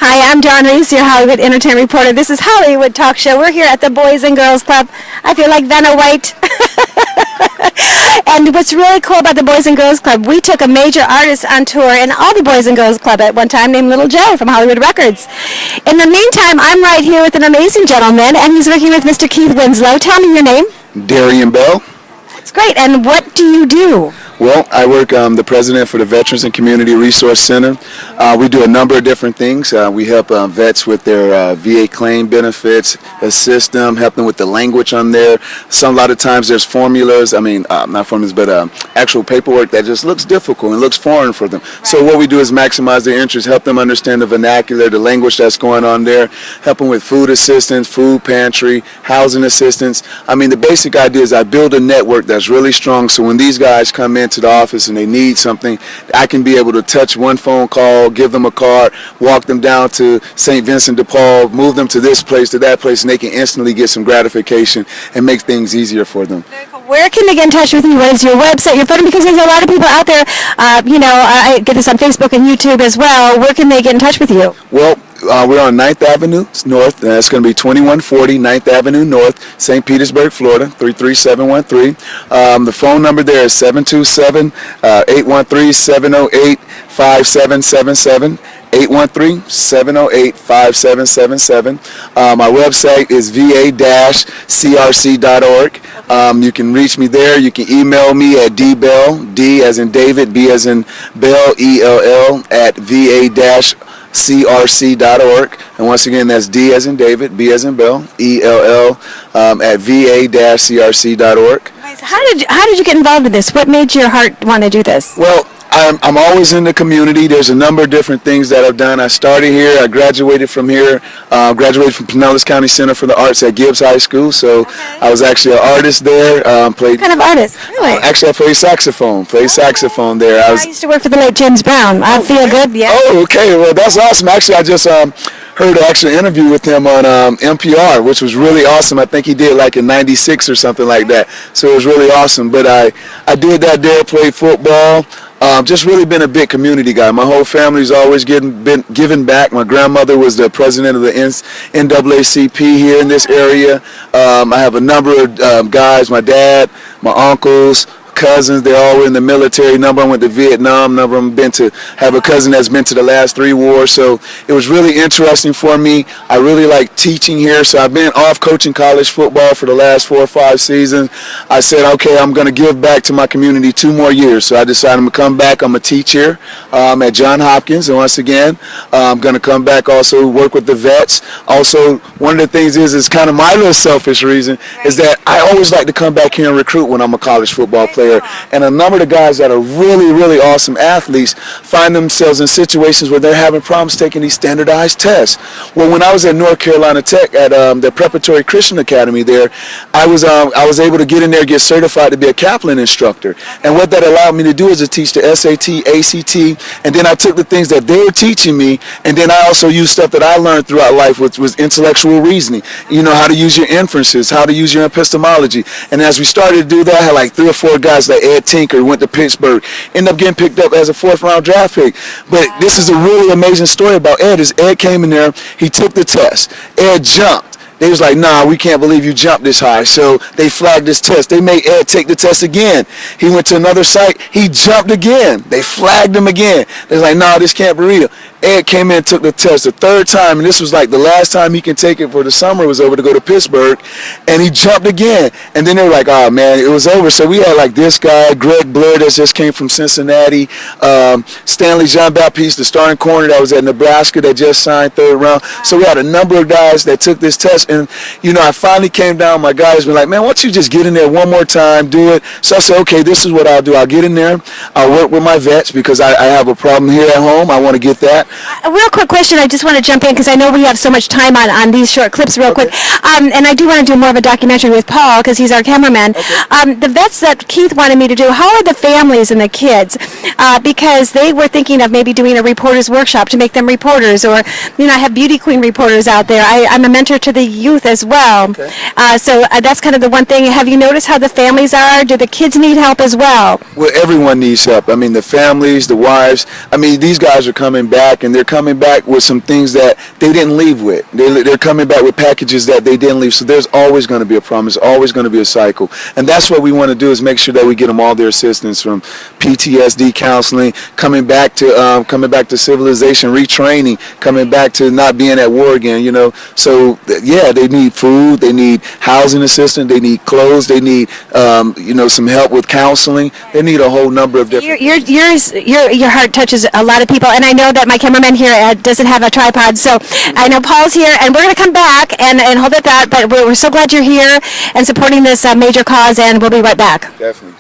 Hi, I'm Dawn Reese, your Hollywood entertainment reporter. This is Hollywood Talk Show. We're here at the Boys and Girls Club. I feel like Vanna White. And what's really cool about the Boys and Girls Club, we took a major artist on tour in all the Boys and Girls Club at one time named Little Joe from Hollywood Records. In the meantime, I'm right here with an amazing gentleman, and he's working with Mr. Keith Winslow. Tell me your name. Darian Bell. That's great. And what do you do? Well, I work the president for the Veterans and Community Resource Center. We do a number of different things. We help vets with their VA claim benefits, assist them, help them with the language on there. A lot of times there's formulas, not formulas, but actual paperwork that just looks difficult and looks foreign for them. Right. So what we do is maximize their interest, help them understand the vernacular, the language that's going on there, help them with food assistance, food pantry, housing assistance. The basic idea is I build a network that's really strong, so when these guys come in to the office and they need something, I can be able to touch one phone call, give them a card, walk them down to St. Vincent de Paul, move them to this place, to that place, and they can instantly get some gratification and make things easier for them. Where can they get in touch with you? What is your website, your phone? Because there's a lot of people out there, I get this on Facebook and YouTube as well. Where can they get in touch with you? Well, we're on 9th Avenue North. That's going to be 2140 9th Avenue North, St. Petersburg, Florida, 33713. The phone number there is 727-813-708-5777. 813-708-5777. My website is va-crc.org. You can reach me there. You can email me at dbell, D as in David, B as in Bell, ELL, at va-crc.org. And once again, that's D as in David, B as in Bell, ELL, at va-crc.org. How did you get involved in this? What made your heart want to do this? Well, I'm always in the community. There's a number of different things that I've done. I started here. I graduated from here. Graduated from Pinellas County Center for the Arts at Gibbs High School. So I was actually an artist there. What kind of artist? Really? Actually, I played saxophone. Saxophone there. I used to work for the late James Brown. I feel good. Yeah. Oh, okay. Well, that's awesome. Actually, I just heard an actual interview with him on NPR, which was really awesome. I think he did like in '96 or something like that. So it was really awesome. But I did that there, played football. Just really been a big community guy. My whole family's always been giving back. My grandmother was the president of the NAACP here in this area. I have a number of guys, my dad, my uncles, cousins, they all were in the military. A number of them went to Vietnam, a number of them have a cousin that's been to the last 3 wars. So it was really interesting for me. I really like teaching here. So I've been off coaching college football for the last 4 or 5 seasons. I said, okay, I'm going to give back to my community 2 more years. So I decided I'm going to come back. I'm a teacher at Johns Hopkins. And once again, I'm going to come back also work with the vets. Also, one of the things is kind of my little selfish reason is that I always like to come back here and recruit when I'm a college football player. And a number of the guys that are really, really awesome athletes find themselves in situations where they're having problems taking these standardized tests. Well, when I was at North Carolina Tech at the Preparatory Christian Academy there, I was able to get in there, get certified to be a Kaplan instructor. And what that allowed me to do is to teach the SAT, ACT, and then I took the things that they were teaching me, and then I also used stuff that I learned throughout life, which was intellectual reasoning. You know, how to use your inferences, how to use your epistemology. And as we started to do that, I had like 3 or 4 guys like Ed Tinker went to Pittsburgh, ended up getting picked up as a 4th-round draft pick. But this is a really amazing story about Ed. Ed came in there, he took the test. Ed jumped. They was like, nah, we can't believe you jumped this high. So they flagged this test. They made Ed take the test again. He went to another site. He jumped again. They flagged him again. They was like, nah, this can't be real. Ed came in and took the test the 3rd time, and this was like the last time he can take it for the summer was over to go to Pittsburgh, and he jumped again. And then they were like, oh, man, it was over. So we had like this guy, Greg Blair, that just came from Cincinnati, Stanley Jean-Baptiste, the starting corner that was at Nebraska that just signed 3rd round. So we had a number of guys that took this test, and, you know, I finally came down. My guys were like, man, why don't you just get in there one more time, do it. So I said, okay, this is what I'll do. I'll get in there. I'll work with my vets because I have a problem here at home. I want to get that. A real quick question. I just want to jump in because I know we have so much time on these short clips real quick. And I do want to do more of a documentary with Paul because he's our cameraman. The vets that Keith wanted me to do, how are the families and the kids? Because they were thinking of maybe doing a reporter's workshop to make them reporters, or, you know, I have beauty queen reporters out there. I'm a mentor to the youth as well. Okay. So that's kind of the one thing. Have you noticed how the families are? Do the kids need help as well? Well, everyone needs help. I mean, the families, the wives. I mean, these guys are coming back, and they're coming back with some things that they didn't leave with. They're coming back with packages that they didn't leave. So there's always going to be a problem. There's always going to be a cycle. And that's what we want to do, is make sure that we get them all their assistance, from PTSD counseling, coming back to civilization, retraining, coming back to not being at war again, you know. So, yeah, they need food. They need housing assistance. They need clothes. They need, some help with counseling. They need a whole number of different. Your heart touches a lot of people, and I know that my cameraman here doesn't have a tripod, so I know Paul's here, and we're going to come back and hold at that, but we're so glad you're here and supporting this major cause, and we'll be right back. Definitely.